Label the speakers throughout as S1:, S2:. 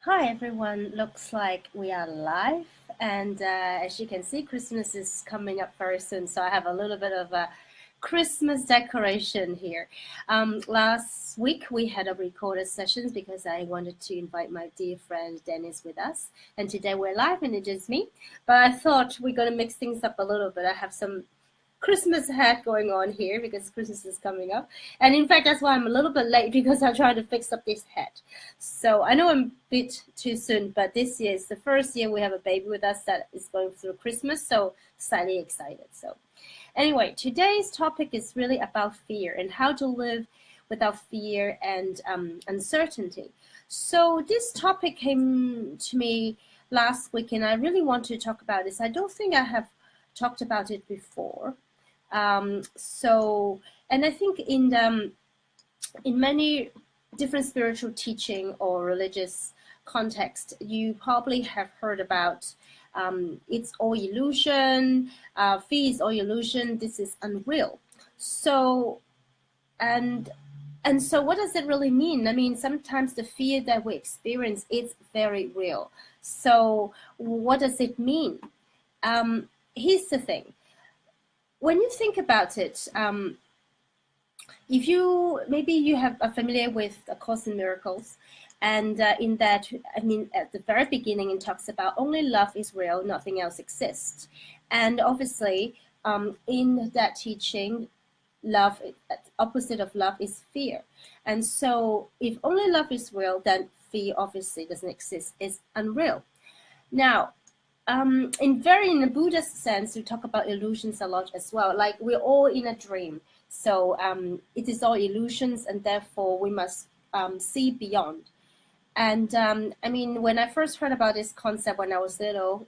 S1: Hi everyone, looks like we are live, and as you can see, Christmas is coming up very soon, so I have a little bit of a Christmas decoration here. Last week we had a recorded sessions because I wanted to invite my dear friend Dennis with us, and today we're live and it's just me, but I thought we're going to mix things up a little bit. I have some Christmas hat going on here because Christmas is coming up. And in fact, that's why I'm a little bit late because I'm trying to fix up this hat. So I know I'm a bit too soon, but this year is the first year we have a baby with us that is going through Christmas. So slightly excited. So anyway, today's topic is really about fear and how to live without fear and uncertainty. So this topic came to me last week and I really want to talk about this. I don't think I have talked about it before. And I think in many different spiritual teaching or religious context, you probably have heard about it's all illusion, fear is all illusion, this is unreal. So, and so what does it really mean? I mean, sometimes the fear that we experience is very real. So what does it mean? Here's the thing. When you think about it, if you are familiar with A Course in Miracles, and in that, I mean, at the very beginning, it talks about only love is real, nothing else exists. And obviously, in that teaching, love, opposite of love is fear. And so if only love is real, then fear obviously doesn't exist, it's unreal. Now, in the Buddhist sense, we talk about illusions a lot as well. Like we're all in a dream, so it is all illusions, and therefore we must see beyond. And I mean, when I first heard about this concept when I was little,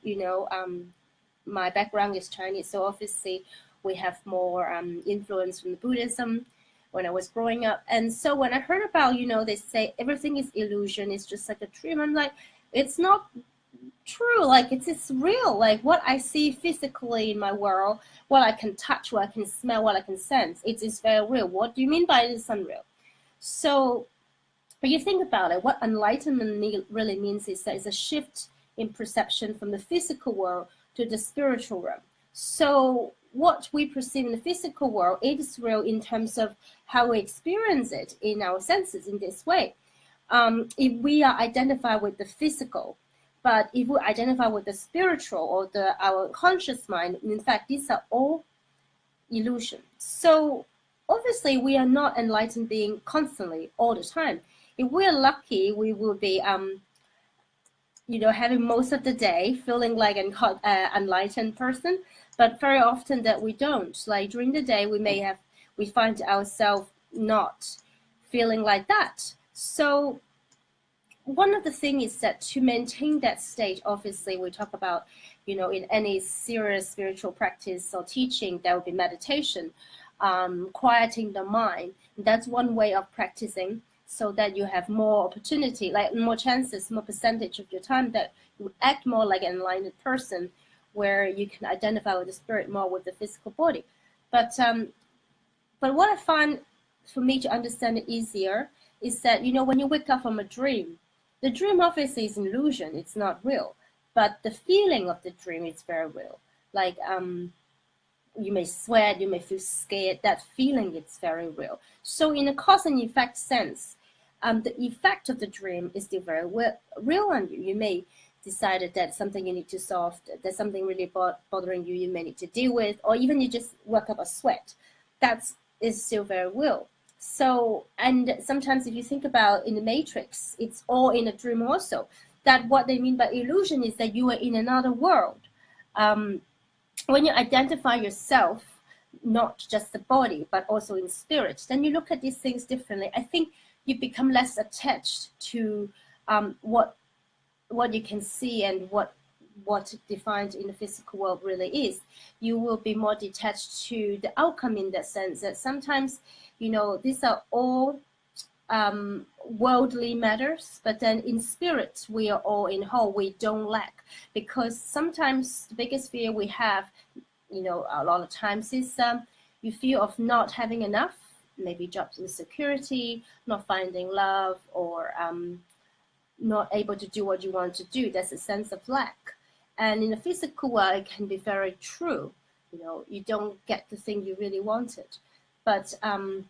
S1: my background is Chinese, so obviously we have more influence from the Buddhism when I was growing up. And so when I heard about, they say everything is illusion, it's just like a dream. I'm like, it's not true. Like it's real. Like what I see physically in my world, what I can touch, what I can smell, what I can sense, it is very real. What do you mean by it is unreal? So when you think about it, what enlightenment really means is that it's a shift in perception from the physical world to the spiritual realm. So what we perceive in the physical world, it is real in terms of how we experience it in our senses in this way. If we are identified with the physical, but if we identify with the spiritual or our conscious mind, in fact, these are all illusion. So obviously, we are not enlightened being constantly all the time. If we are lucky, we will be, having most of the day feeling like an enlightened person. But very often that we don't. Like during the day, we find ourselves not feeling like that. So one of the things is that to maintain that state, obviously we talk about, in any serious spiritual practice or teaching, there will be meditation, quieting the mind. That's one way of practicing so that you have more opportunity, like more chances, more percentage of your time that you act more like an enlightened person, where you can identify with the spirit more with the physical body. But what I find for me to understand it easier is that, when you wake up from a dream, the dream obviously is an illusion, it's not real, but the feeling of the dream is very real. Like you may sweat, you may feel scared, that feeling is very real. So in a cause and effect sense, the effect of the dream is still very real on you. You may decide that something you need to solve, there's something really bothering you, you may need to deal with, or even you just work up a sweat. That is still very real. So, and sometimes if you think about in the Matrix, it's all in a dream also. That what they mean by illusion is that you are in another world. When you identify yourself, not just the body, but also in spirit, then you look at these things differently. I think you become less attached to what you can see and what defined in the physical world really is. You will be more detached to the outcome in that sense, that sometimes, these are all worldly matters, but then in spirit, we are all in whole, we don't lack. Because sometimes the biggest fear we have, a lot of times is you feel of not having enough, maybe job insecurity, not finding love, or not able to do what you want to do. There's a sense of lack. And in the physical world, it can be very true. You don't get the thing you really wanted. But in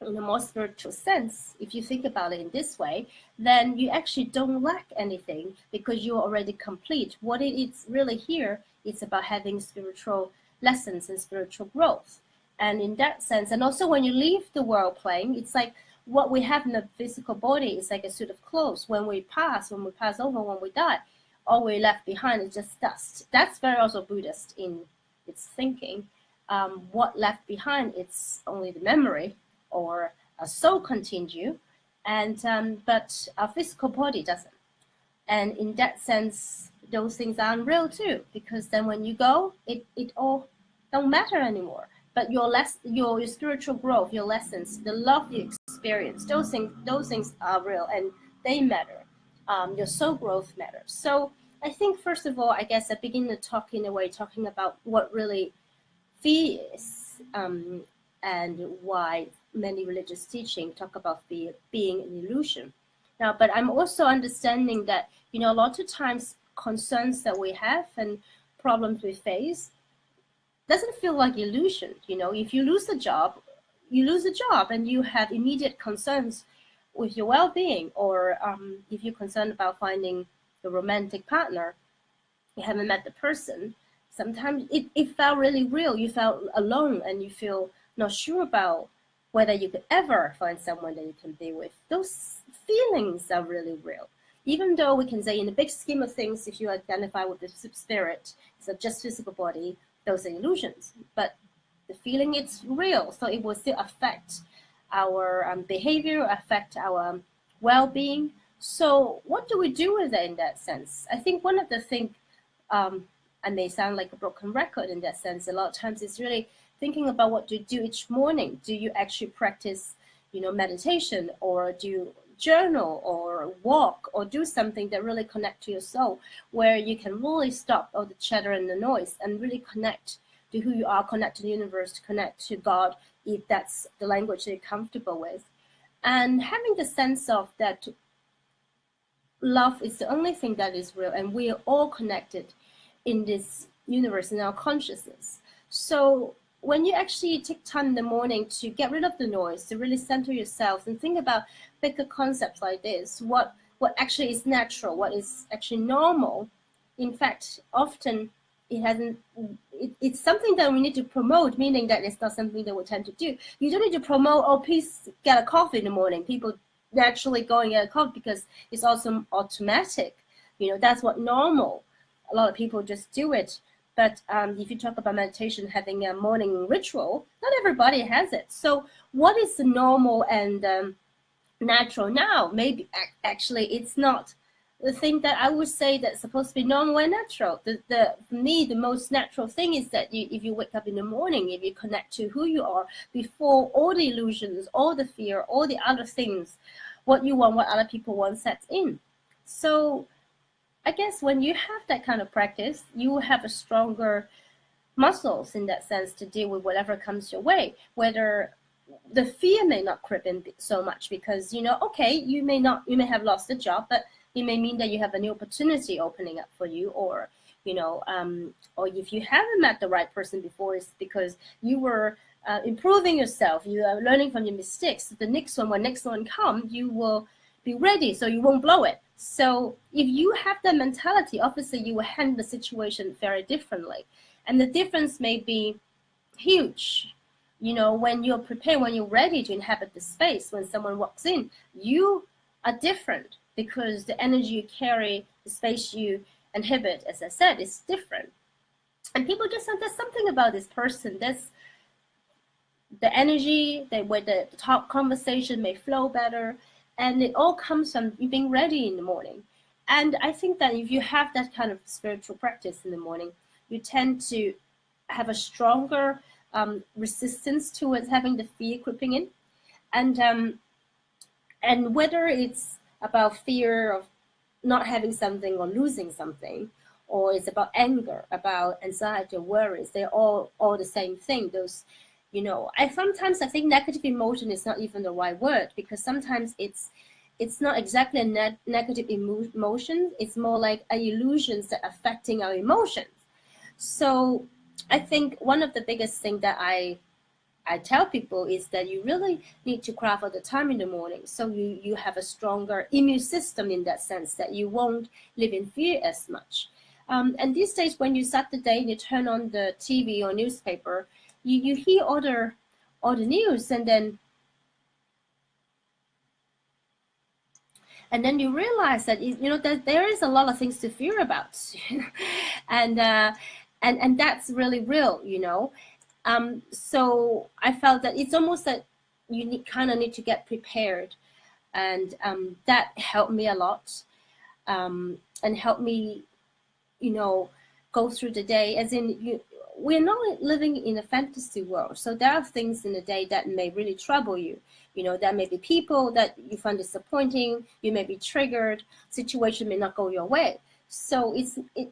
S1: a more spiritual sense, if you think about it in this way, then you actually don't lack anything because you're already complete. What it is really here, it's about having spiritual lessons and spiritual growth. And in that sense, and also when you leave the world plane, it's like what we have in the physical body is like a suit of clothes. When we pass over, when we die, all we left behind is just dust. That's very also Buddhist in its thinking. What left behind, it's only the memory or a soul continue, and but our physical body doesn't. And in that sense, those things are unreal too, because then when you go, it all don't matter anymore. But your spiritual growth, your lessons, the love you experience, those things are real and they matter. Your soul growth matters. So I think first of all, I guess I begin to talk in a way, talking about what really fear is, and why many religious teaching talk about fear being an illusion. Now, but I'm also understanding that, a lot of times concerns that we have and problems we face doesn't feel like illusion. If you lose a job, you lose a job and you have immediate concerns with your well-being, or if you're concerned about finding a romantic partner, you haven't met the person, sometimes it felt really real. You felt alone and you feel not sure about whether you could ever find someone that you can be with. Those feelings are really real. Even though we can say in the big scheme of things, if you identify with the spirit, it's not just physical body, those are illusions. But the feeling, it's real. So it will still affect our behavior, affect our well-being. So what do we do with it in that sense? I think one of the things, I may sound like a broken record in that sense, a lot of times it's really thinking about what to do each morning. Do you actually practice, meditation, or do you journal or walk or do something that really connect to your soul, where you can really stop all the chatter and the noise and really connect to who you are, connect to the universe, connect to God, if that's the language that you're comfortable with. And having the sense of that love is the only thing that is real, and we are all connected in this universe, in our consciousness. So when you actually take time in the morning to get rid of the noise, to really center yourself and think about bigger concepts like this, what actually is natural, what is actually normal. In fact, often it's something that we need to promote, meaning that it's not something that we tend to do. You don't need to promote, oh, please get a coffee in the morning. People naturally go and get a coffee because it's also automatic. That's what normal. A lot of people just do it. But if you talk about meditation, having a morning ritual, not everybody has it. So what is the normal and natural now? Maybe actually it's not the thing that I would say that's supposed to be normal and natural. For me, the most natural thing is that if you wake up in the morning, if you connect to who you are before all the illusions, all the fear, all the other things, what you want, what other people want sets in. So I guess when you have that kind of practice, you have a stronger muscles in that sense to deal with whatever comes your way, whether the fear may not creep in so much because, okay, you may have lost a job, but it may mean that you have a new opportunity opening up for you, or, or if you haven't met the right person before, it's because you were improving yourself, you are learning from your mistakes. The next one, when next one comes, you will be ready, so you won't blow it. So if you have that mentality, obviously you will handle the situation very differently. And the difference may be huge. When you're prepared, when you're ready to inhabit the space, when someone walks in, you are different because the energy you carry, the space you inhabit, as I said, is different. And people just say, there's something about this person. There's the energy, where the talk conversation may flow better. And it all comes from being ready in the morning. And I think that if you have that kind of spiritual practice in the morning, you tend to have a stronger resistance towards having the fear creeping in. And whether it's about fear of not having something or losing something, or it's about anger, about anxiety or worries, they're all the same thing. Those, I think negative emotion is not even the right word, because sometimes it's it's not exactly a negative emotion. It's more like a illusions that affecting our emotions. So I think one of the biggest thing that I tell people is that you really need to craft out the time in the morning so you have a stronger immune system in that sense that you won't live in fear as much. And these days, when you start the day and you turn on the TV or newspaper, you hear all the news, and then you realize that that there is a lot of things to fear about, and and that's really real, So I felt that it's almost that you kind of need to get prepared, and that helped me a lot, and helped me, go through the day. As in, we're not living in a fantasy world, so there are things in the day that may really trouble you. There may be people that you find disappointing. You may be triggered. Situation may not go your way. So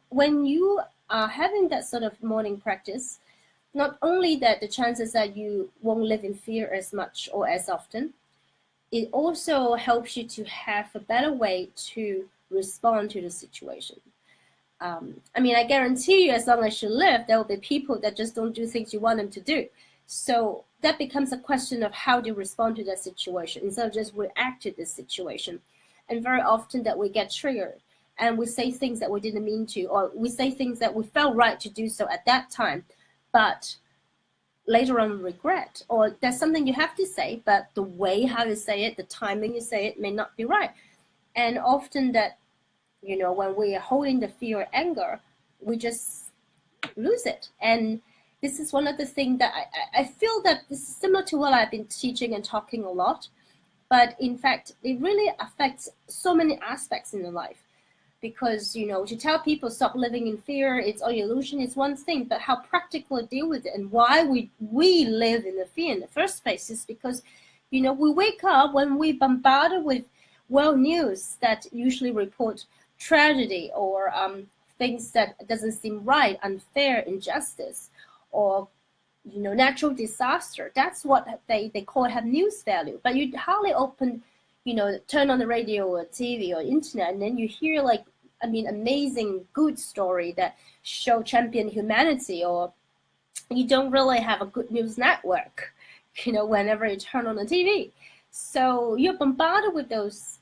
S1: when you are having that sort of morning practice, not only that the chances that you won't live in fear as much or as often, it also helps you to have a better way to respond to the situation. I guarantee you, as long as you live, there will be people that just don't do things you want them to do. So that becomes a question of how do you respond to that situation instead of just react to this situation. And very often that we get triggered and we say things that we didn't mean to, or we say things that we felt right to do so at that time, but later on regret, or there's something you have to say, but the way how you say it, the timing you say it may not be right. And often that, when we are holding the fear or anger, we just lose it. And this is one of the things that I feel that this is similar to what I've been teaching and talking a lot, but in fact, it really affects so many aspects in the life. Because, to tell people stop living in fear, it's all illusion, is one thing, but how practical to deal with it and why we live in the fear in the first place is because, we wake up when we bombarded with world news that usually report tragedy or things that doesn't seem right, unfair, injustice, or natural disaster. That's what they call have news value. But you hardly open, turn on the radio or TV or internet, and then you hear amazing good story that show champion humanity, or you don't really have a good news network, whenever you turn on the TV. So you're bombarded with those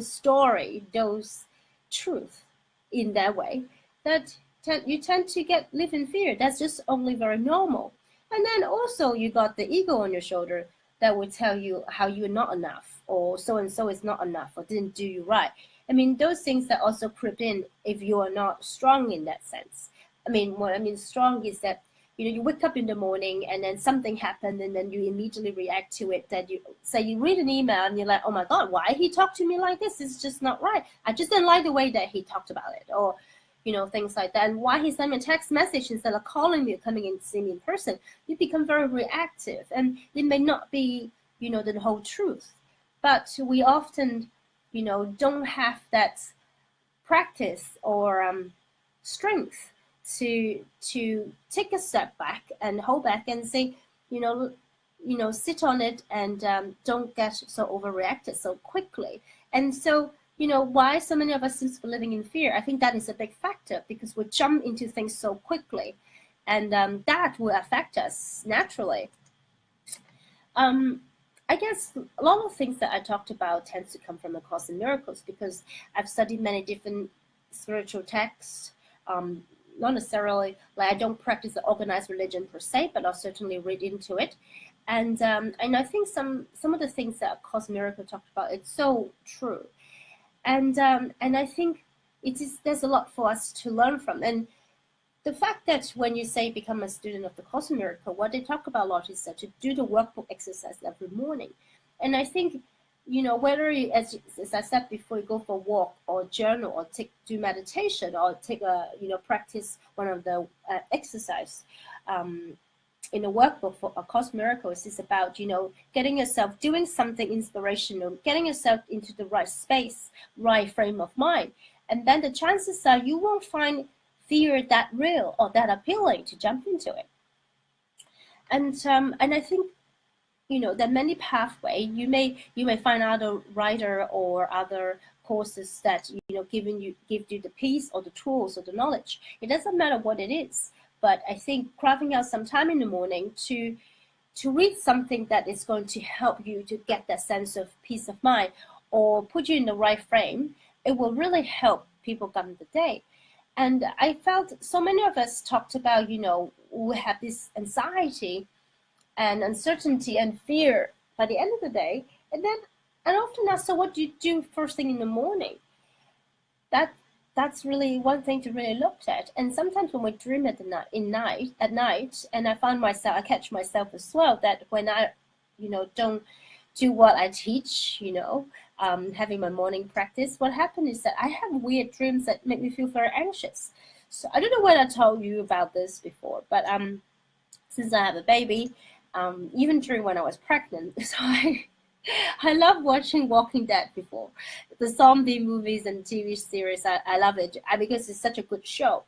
S1: story, those truth in that way that you tend to live in fear. That's just only very normal. And then also you got the ego on your shoulder that will tell you how you're not enough, or so and so is not enough, or didn't do you right. Those things that also creep in if you are not strong in that sense. What I mean strong is that you wake up in the morning and then something happened and then you immediately react to it. That you say you read an email and you're like, oh my God, why he talked to me like this? It's just not right. I just didn't like the way that he talked about it, or things like that. And why he sent me a text message instead of calling me or coming in to see me in person. You become very reactive, and it may not be the whole truth, but we often don't have that practice or strength to take a step back and hold back and say, sit on it and don't get so overreacted so quickly. And so, why so many of us seem to be living in fear? I think that is a big factor because we jump into things so quickly, and that will affect us naturally. I guess a lot of things that I talked about tends to come from A Course in Miracles because I've studied many different spiritual texts. Not necessarily, I don't practice the organized religion per se, but I'll certainly read into it. And I think some of the things that A Course in Miracles talked about, it's so true. And I think there's a lot for us to learn from. And the fact that when you say become a student of the Course in Miracles, what they talk about a lot is that to do the workbook exercise every morning. And I think, whether you, as I said before, you go for a walk or journal or do meditation or take practice one of the exercise in the workbook for A Course in Miracles is about, getting yourself doing something inspirational, getting yourself into the right space, right frame of mind. And then the chances are you won't find fear that real or that appealing to jump into it. And I think there are many pathway. You may find other writer or other courses that give you the peace or the tools or the knowledge. It doesn't matter what it is, but I think carving out some time in the morning to read something that is going to help you to get that sense of peace of mind or put you in the right frame, it will really help people come the day. And I felt so many of us talked about, we have this anxiety and uncertainty and fear by the end of the day. And often ask, so what do you do first thing in the morning? That's really one thing to really look at. And sometimes when we dream at night, and I catch myself as well, that when I, don't do what I teach, having my morning practice, what happens is that I have weird dreams that make me feel very anxious. So I don't know whether I told you about this before, but since I have a baby, even during when I was pregnant, so I love watching Walking Dead before. The zombie movies and TV series, I love it because it's such a good show.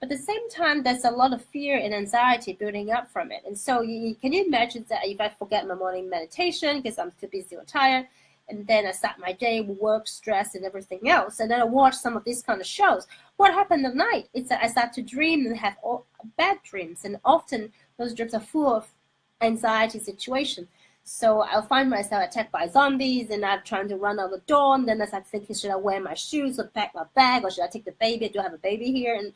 S1: But at the same time, there's a lot of fear and anxiety building up from it. And so can you imagine that if I forget my morning meditation because I'm too busy or tired, and then I start my day with work, stress, and everything else, and then I watch some of these kind of shows, what happened at night? It's that I start to dream and have bad dreams. And often those dreams are full of anxiety situation. So I'll find myself attacked by zombies, and I'm trying to run out the door. And then I start thinking, should I wear my shoes or pack my bag, or should I take the baby? Do I have a baby here? And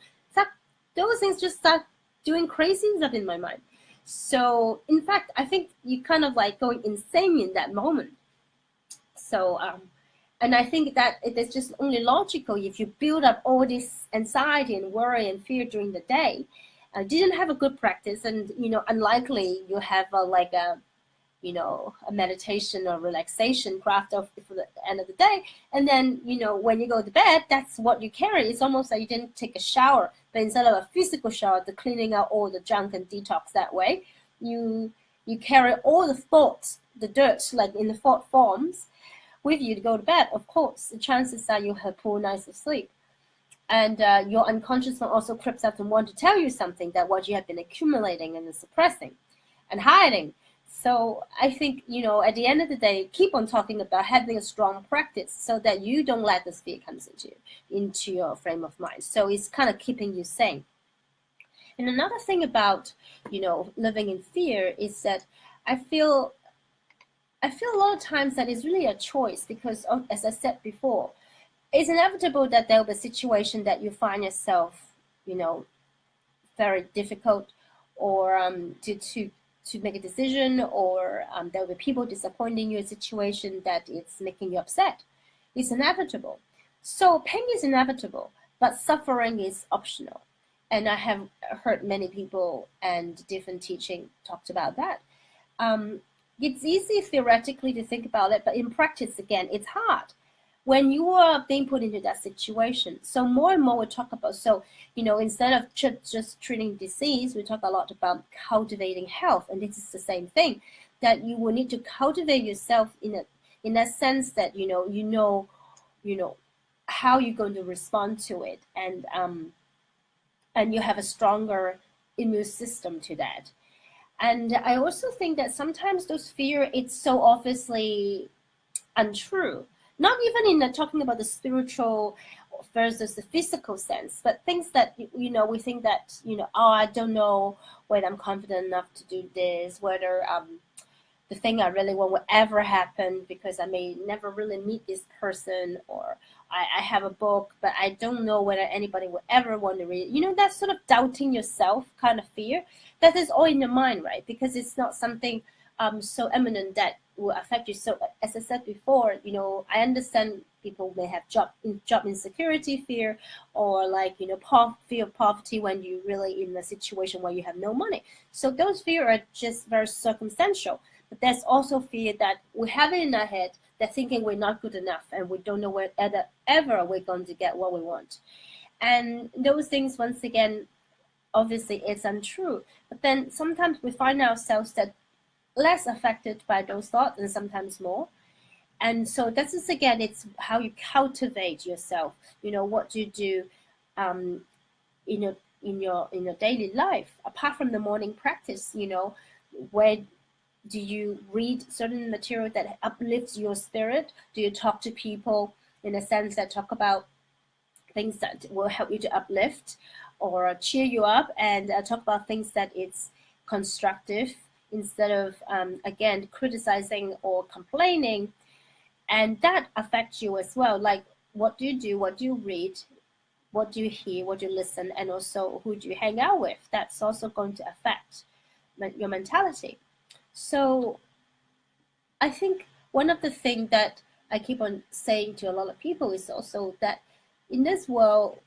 S1: those things just start doing crazy stuff in my mind. So in fact, I think you kind of like going insane in that moment. So and I think that it is just only logical if you build up all this anxiety and worry and fear during the day, didn't have a good practice, and unlikely you have a meditation or relaxation craft of for the end of the day. And then, when you go to bed, that's what you carry. It's almost like you didn't take a shower, but instead of a physical shower, the cleaning out all the junk and detox that way, you carry all the thoughts, the dirt, like in the thought forms, with you to go to bed. Of course, the chances are you have poor nights of sleep. And your unconscious mind also creeps up and want to tell you something that what you have been accumulating and suppressing and hiding. So I think, at the end of the day, keep on talking about having a strong practice so that you don't let this fear comes into your frame of mind. So it's kind of keeping you sane. And another thing about, living in fear is that I feel a lot of times that it's really a choice because, as I said before, it's inevitable that there will be a situation that you find yourself, very difficult, or to make a decision, or there will be people disappointing you in a situation that it's making you upset. It's inevitable. So pain is inevitable, but suffering is optional. And I have heard many people and different teaching talked about that. It's easy theoretically to think about it, but in practice, again, it's hard when you are being put into that situation. So more and more we talk about, instead of just treating disease, we talk a lot about cultivating health. And this is the same thing, that you will need to cultivate yourself in that sense that, you know how you're going to respond to it. And you have a stronger immune system to that. And I also think that sometimes those fear, it's so obviously untrue. Not even in talking about the spiritual versus the physical sense, but things that, we think that, I don't know whether I'm confident enough to do this, whether the thing I really want will ever happen because I may never really meet this person, or I have a book, but I don't know whether anybody will ever want to read it. That sort of doubting yourself kind of fear, that is all in your mind, right? Because it's not something so eminent that will affect you. So as I said before, I understand people may have job insecurity fear, or fear of poverty when you're really in a situation where you have no money. So those fears are just very circumstantial. But there's also fear that we have it in our head, that thinking we're not good enough and we don't know whether ever we're going to get what we want. And those things, once again, obviously it's untrue. But then sometimes we find ourselves that less affected by those thoughts and sometimes more. And so this is, again, it's how you cultivate yourself, what you do in your daily life, apart from the morning practice, where Do you read certain material that uplifts your spirit? Do you talk to people in a sense that talk about things that will help you to uplift or cheer you up, and talk about things that it's constructive instead of again criticizing or complaining? And that affects you as well, like what do you do, what do you read, what do you hear, what do you listen, and also who do you hang out with. That's also going to affect your mentality. So I think one of the things that I keep on saying to a lot of people is also that in this world,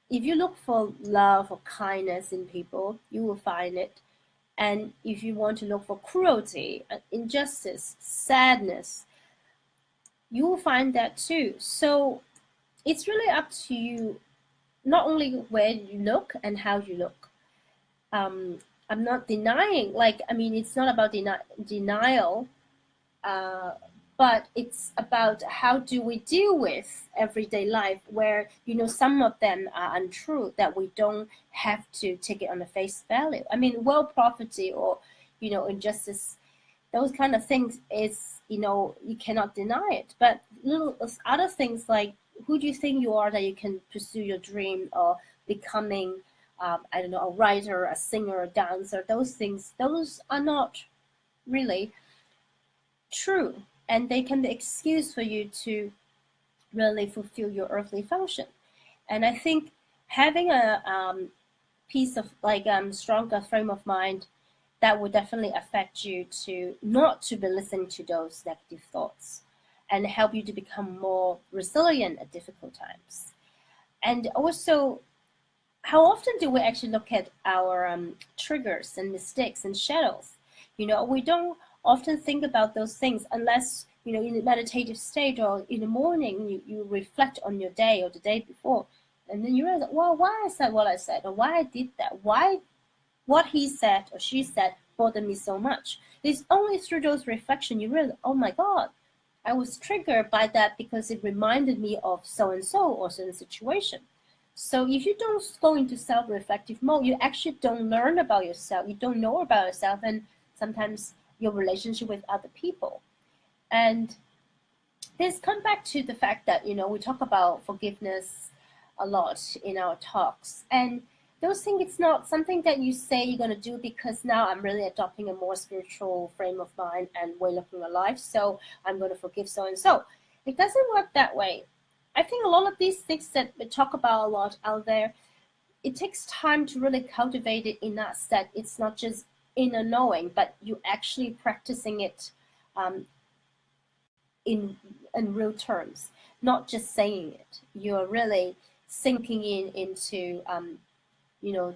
S1: if you look for love or kindness in people, you will find it. And if you want to look for cruelty, injustice, sadness, you will find that too. So it's really up to you, not only where you look and how you look. I'm not denying, like, I mean, it's not about denial, but it's about how do we deal with everyday life where, you know, some of them are untrue, that we don't have to take it on the face value. I mean, world poverty or, you know, injustice, those kind of things is, you know, you cannot deny it. But little other things like who do you think you are that you can pursue your dream or becoming, I don't know, a writer, a singer, a dancer, those things, those are not really true. And they can be excuse for you to really fulfill your earthly function. And I think having a piece of like stronger frame of mind, that would definitely affect you to not to be listening to those negative thoughts and help you to become more resilient at difficult times. And also, how often do we actually look at our triggers and mistakes and shadows? You know, we don't often think about those things unless, you know, in a meditative state or in the morning, you reflect on your day or the day before. And then you realize, well, why I said what I said, or why I did that, why what he said or she said bothered me so much. It's only through those reflections you realize, oh my God, I was triggered by that because it reminded me of so and so or certain situation. So if you don't go into self-reflective mode, you actually don't learn about yourself. You don't know about yourself, and sometimes your relationship with other people. And this come back to the fact that, you know, we talk about forgiveness a lot in our talks, and those things, it's not something that you say you're going to do because now I'm really adopting a more spiritual frame of mind and way looking at life, so I'm going to forgive so and so. It doesn't work that way. I think a lot of these things that we talk about a lot out there, it takes time to really cultivate it in us, that it's not just inner knowing, but you actually practicing it in real terms, not just saying it. You're really sinking into you know,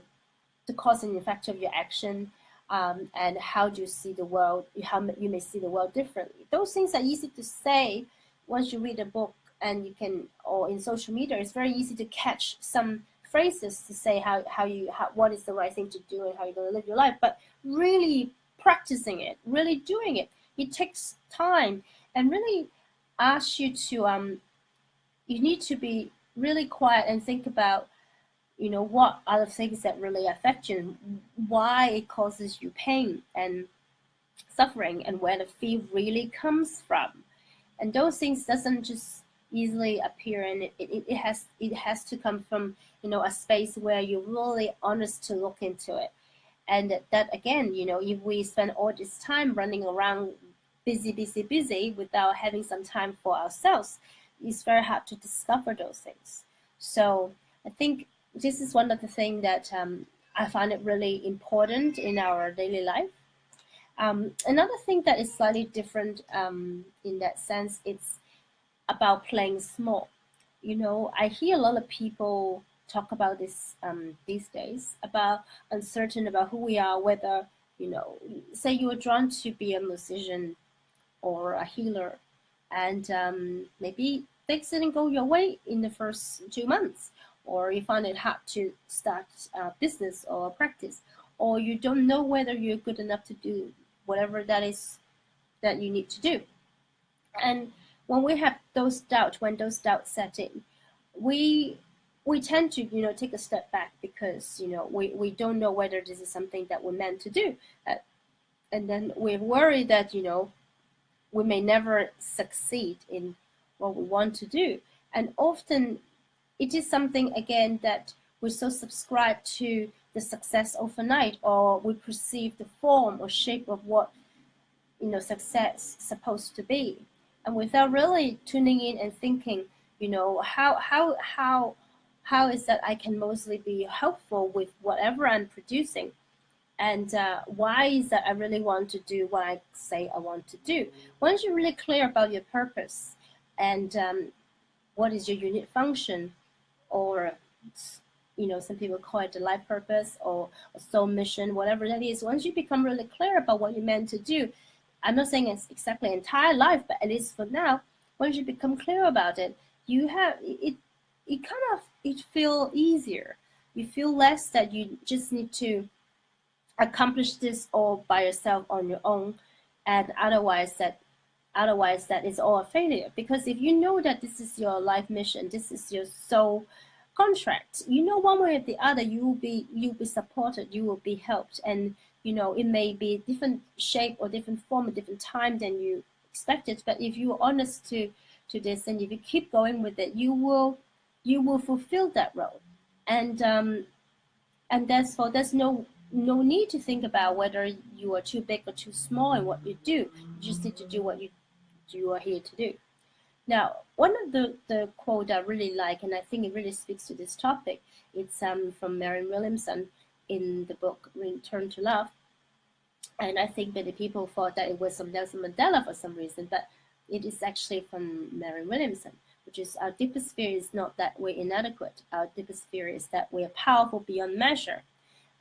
S1: the cause and effect of your action, and how do you see the world, how you may see the world differently. Those things are easy to say once you read a book, and you can, or in social media, it's very easy to catch some phrases to say what is the right thing to do and how you're going to live your life. But really practicing it, really doing it, it takes time, and really asks you to you need to be really quiet and think about, you know, what are the things that really affect you, why it causes you pain and suffering, and where the fear really comes from. And those things doesn't just easily appear, and it has to come from, you know, a space where you're really honest to look into it. And that again, you know, if we spend all this time running around busy without having some time for ourselves, it's very hard to discover those things. So I think this is one of the things that I find it really important in our daily life. Another thing that is slightly different in that sense, it's about playing small. You know, I hear a lot of people talk about this these days, about uncertain about who we are, whether, you know, say you were drawn to be a musician or a healer, and maybe things didn't go your way in the first 2 months, or you find it hard to start a business or a practice, or you don't know whether you're good enough to do whatever that is that you need to do. And when we have those doubts, when those doubts set in, we tend to, you know, take a step back because, you know, we don't know whether this is something that we're meant to do. And then we're worried that, we may never succeed in what we want to do. And often it is something, again, that we so subscribe to the success overnight, or we perceive the form or shape of what, success supposed to be. And without really tuning in and thinking, how is that I can mostly be helpful with whatever I'm producing, and why is that I really want to do what I say I want to do. Once you're really clear about your purpose and what is your unique function, or some people call it the life purpose or soul mission, whatever that is. Once you become really clear about what you're meant to do, I'm not saying it's exactly entire life, but at least for now, once you become clear about it, you have it. It feel easier. You feel less that you just need to accomplish this all by yourself on your own, and otherwise that is all a failure. Because if you know that this is your life mission, this is your soul contract, one way or the other, you'll be supported, you will be helped. And it may be different shape or different form or different time than you expected, but if you're honest to this, and if you keep going with it, you will fulfill that role. And therefore there's no need to think about whether you are too big or too small in what you do. You just need to do what you are here to do. Now, one of the quote I really like, and I think it really speaks to this topic, it's from Williamson in the book Return to Love. And I think many people thought that it was from Nelson Mandela for some reason, but it is actually from Williamson, which is, our deepest fear is not that we're inadequate. Our deepest fear is that we are powerful beyond measure.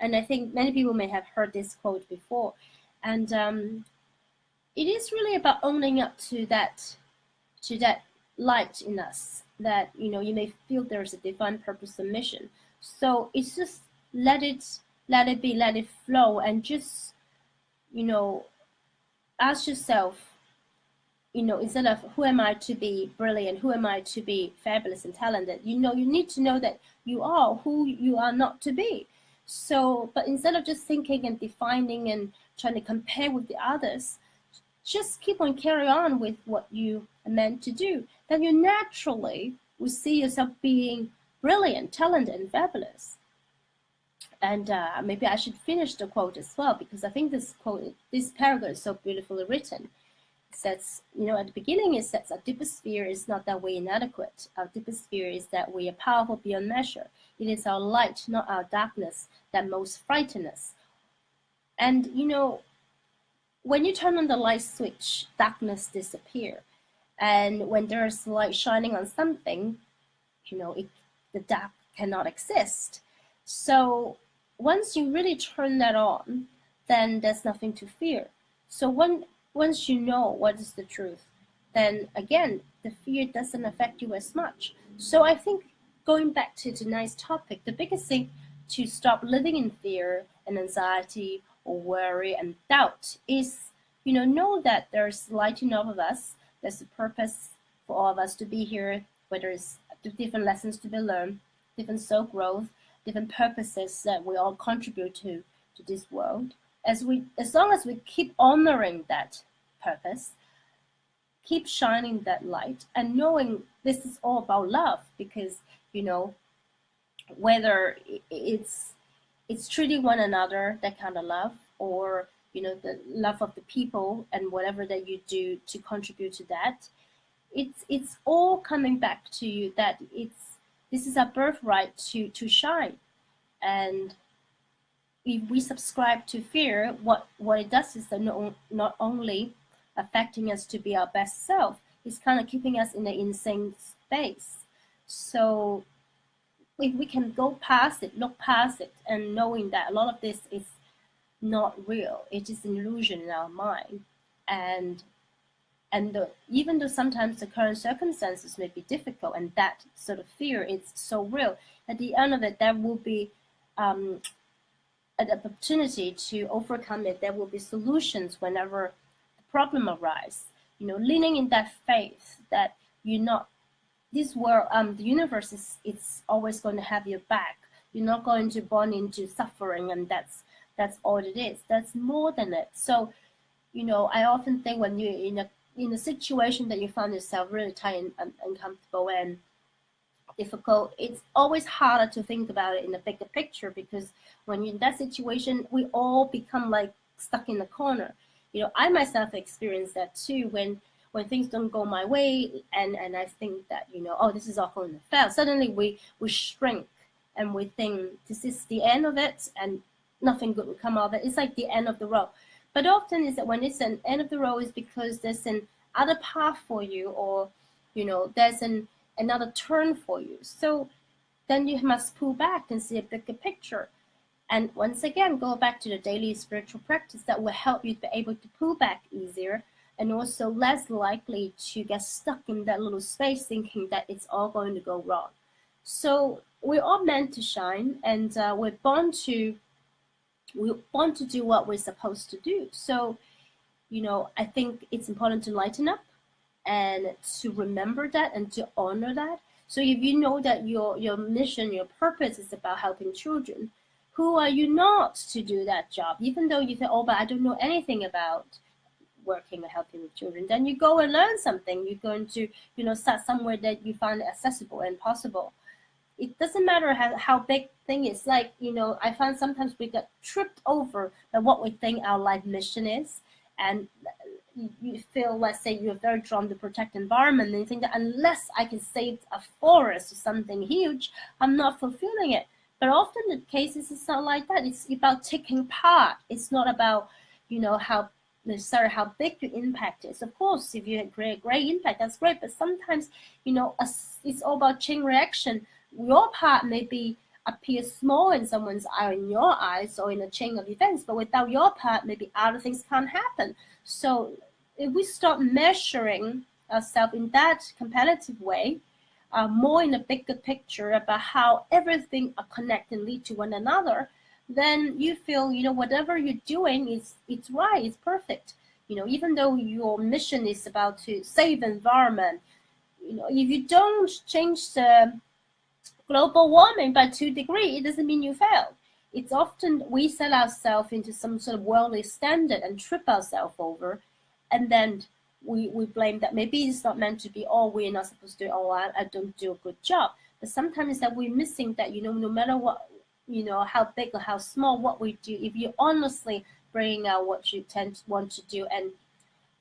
S1: And I think many people may have heard this quote before. And it is really about owning up to that light in us, that you may feel there's a divine purpose and mission. So it's just let it be, let it flow, and just ask yourself, instead of who am I to be brilliant, who am I to be fabulous and talented, you need to know that you are who you are not to be. So, but instead of just thinking and defining and trying to compare with the others, just keep on carry on with what you are meant to do. Then you naturally will see yourself being brilliant, talented, and fabulous. And maybe I should finish the quote as well, because I think this paragraph is so beautifully written. It says, at the beginning it says, our deepest fear is not that we're inadequate. Our deepest fear is that we are powerful beyond measure. It is our light, not our darkness, that most frighten us. And when you turn on the light switch, darkness disappears. And when there's light shining on something, the dark cannot exist. So once you really turn that on, then there's nothing to fear. So once you know what is the truth, then again, the fear doesn't affect you as much. So I think, going back to tonight's topic, the biggest thing to stop living in fear and anxiety or worry and doubt is, know that there's light in all of us. There's a purpose for all of us to be here, whether it's different lessons to be learned, different soul growth, different purposes that we all contribute to this world. As long as we keep honoring that purpose, keep shining that light, and knowing this is all about love, because whether it's treating one another, that kind of love, or the love of the people and whatever that you do to contribute to that, it's all coming back to you, that this is our birthright to shine. And if we subscribe to fear, what it does is that not only affecting us to be our best self, it's kind of keeping us in an insane space. So if we can go past it, look past it, and knowing that a lot of this is not real, it is an illusion in our mind, and even though sometimes the current circumstances may be difficult, and that sort of fear is so real, at the end of it, there will be an opportunity to overcome it. There will be solutions whenever the problem arises. Leaning in that faith that this world, the universe it's always going to have your back. You're not going to born into suffering, and that's all it is. That's more than it. So I often think when you're in a situation that you find yourself really tight and uncomfortable and difficult, it's always harder to think about it in the bigger picture, because when you're in that situation, we all become like stuck in the corner. I myself experienced that too, when things don't go my way, and I think that, oh, this is all going to fail. Suddenly we shrink and we think this is the end of it and nothing good will come out of it. It's like the end of the road. But often is that when it's an end of the road is because there's an other path for you, or there's another turn for you. So then you must pull back and see a bigger picture. And once again, go back to the daily spiritual practice that will help you to be able to pull back easier, and also less likely to get stuck in that little space thinking that it's all going to go wrong. So we're all meant to shine, and we're born to do what we're supposed to do. So, I think it's important to lighten up and to remember that and to honor that. So if you know that your mission, your purpose is about helping children, who are you not to do that job? Even though you say, oh, but I don't know anything about working or helping with children, then you go and learn something. You're going to, start somewhere that you find accessible and possible. It doesn't matter how big thing is. Like, I find sometimes we get tripped over by what we think our life mission is. And you feel, let's say you're very drawn to protect the environment, and you think that unless I can save a forest or something huge, I'm not fulfilling it. But often the cases, it's not like that. It's about taking part. It's not about, how necessarily how big your impact is. Of course, if you create a great impact, that's great. But sometimes, it's all about chain reaction. Your part maybe appear small in someone's eye, in your eyes, or in a chain of events, but without your part, maybe other things can't happen. So if we start measuring ourselves in that competitive way, more in a bigger picture about how everything are connected and lead to one another, then you feel, whatever you're doing it's right, it's perfect. Even though your mission is about to save the environment, if you don't change the global warming by 2 degrees, it doesn't mean you failed. It's often we set ourselves into some sort of worldly standard and trip ourselves over, and then we blame that maybe it's not meant to be, or we're not supposed to do, oh, I don't do a good job. But sometimes that we're missing that, no matter what, how big or how small what we do, if you honestly bring out what you want to do and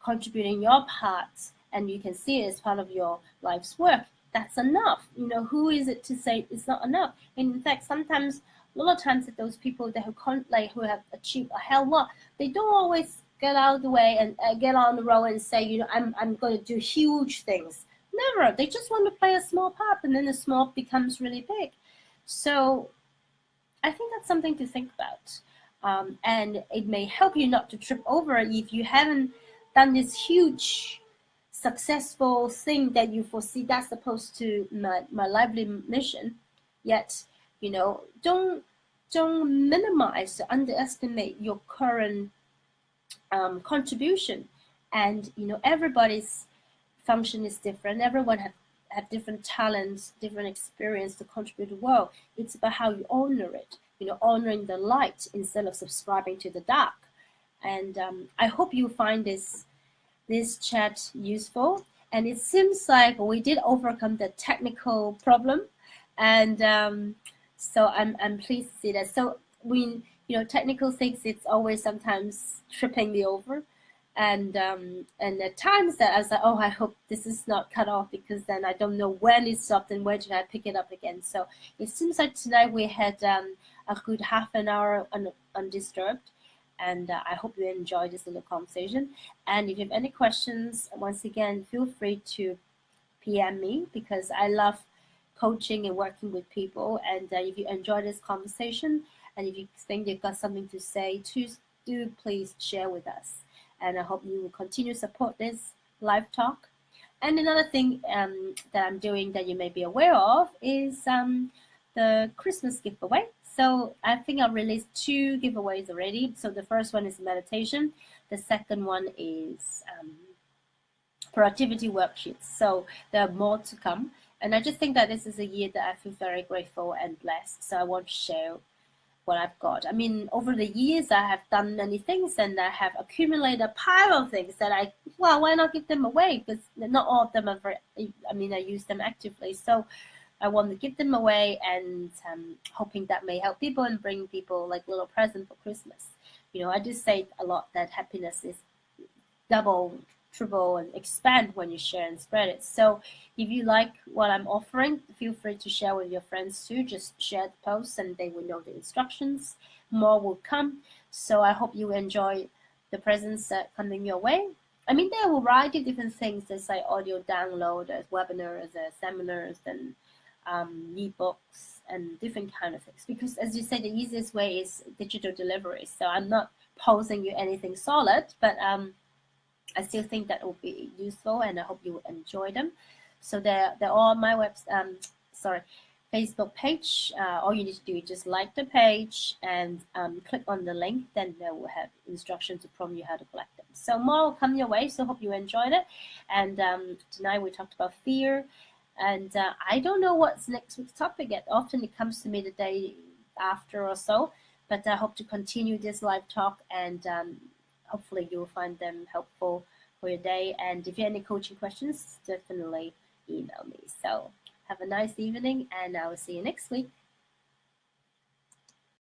S1: contributing your parts, and you can see it as part of your life's work, that's enough. Who is it to say it's not enough? And in fact, sometimes, a lot of times, that those people that who have achieved a hell lot, they don't always get out of the way and get on the road and say, I'm going to do huge things. Never. They just want to play a small part, and then the small becomes really big. So I think that's something to think about. And it may help you not to trip over if you haven't done this huge successful thing that you foresee that's supposed to my lively mission. Yet, don't minimize or underestimate your current contribution. And everybody's function is different. Everyone have different talents, different experience to contribute to the world. It's about how you honor it. Honoring the light instead of subscribing to the dark. And I hope you find this chat useful. And it seems like we did overcome the technical problem, and so I'm pleased to see that. So technical things, it's always sometimes tripping me over, and at times that I was like, oh, I hope this is not cut off, because then I don't know when it stopped and where did I pick it up again. So it seems like tonight we had a good half an hour undisturbed. And I hope you enjoyed this little conversation. And if you have any questions, once again, feel free to PM me, because I love coaching and working with people. And if you enjoy this conversation, and if you think you've got something to say, do please share with us. And I hope you will continue to support this live talk. And another thing that I'm doing that you may be aware of is the Christmas giveaway. So I think I've released 2 giveaways already. So the first one is meditation. The second one is productivity worksheets. So there are more to come. And I just think that this is a year that I feel very grateful and blessed. So I want to share what I've got. I mean, over the years, I have done many things, and I have accumulated a pile of things that well, why not give them away? Because not all of them are very, I mean, I use them actively. So I want to give them away, and hoping that may help people and bring people like little present for Christmas. I just say a lot that happiness is double, triple, and expand when you share and spread it. So if you like what I'm offering, feel free to share with your friends too. Just share the post and they will know the instructions. More will come. So I hope you enjoy the presents that coming your way. I mean, there are a variety of different things. There's like audio download, there's webinars, there's seminars, and ebooks, and different kind of things. Because as you say, the easiest way is digital delivery. So I'm not posing you anything solid, but I still think that will be useful, and I hope you will enjoy them. So they're all on my Facebook page. All you need to do is just like the page and click on the link. Then they will have instructions to prompt you how to collect them. So more will come your way. So hope you enjoyed it. And tonight we talked about fear. And I don't know what's next week's topic yet. Often it comes to me the day after or so. But I hope to continue this live talk, and hopefully you will find them helpful for your day. And if you have any coaching questions, definitely email me. So have a nice evening, and I will see you next week.